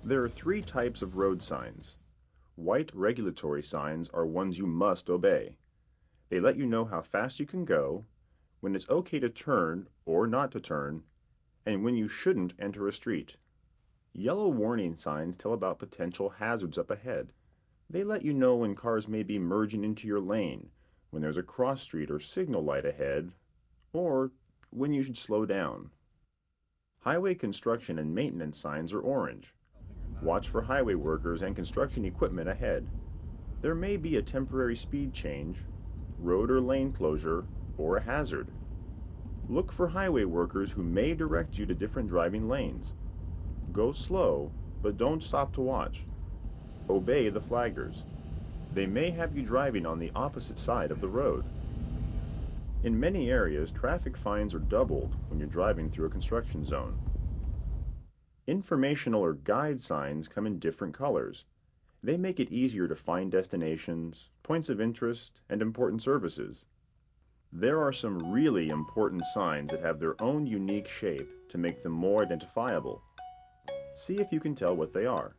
There are three types of road signs. White regulatory signs are ones you must obey. They let you know how fast you can go, when it's okay to turn or not to turn, and when you shouldn't enter a street. Yellow warning signs tell about potential hazards up ahead. They let you know when cars may be merging into your lane, when there's a cross street or signal light ahead, or when you should slow down. Highway construction and maintenance signs are orange. Watch for highway workers and construction equipment ahead. There may be a temporary speed change, road or lane closure, or a hazard. Look for highway workers who may direct you to different driving lanes. Go slow, but don't stop to watch. Obey the flaggers. They may have you driving on the opposite side of the road. In many areas, traffic fines are doubled when you're driving through a construction zone. Informational or guide signs come in different colors. They make it easier to find destinations, points of interest, and important services. There are some really important signs that have their own unique shape to make them more identifiable. See if you can tell what they are.